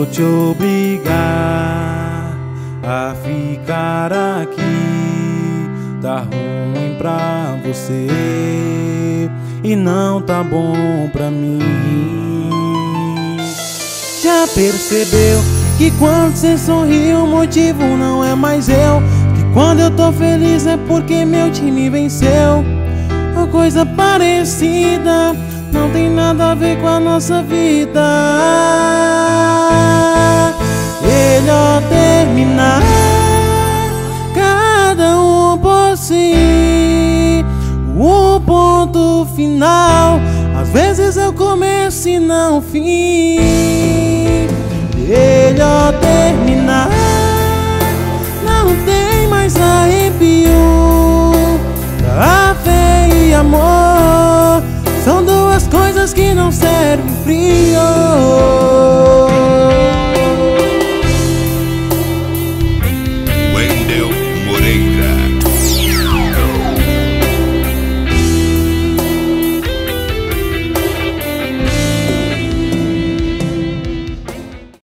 vou te obrigar a ficar aqui. Tá ruim pra você e não tá bom pra mim. Já percebeu que quando cê sorri o motivo não é mais eu? Que quando eu tô feliz é porque meu time venceu? Ou coisa parecida, não tem nada a ver com a nossa vida. Melhor terminar, cada um por si, o ponto final. Às vezes é o começo e não o fim. Melhor terminar, não tem mais arrepio. A fé e amor são duas coisas que não servem frio.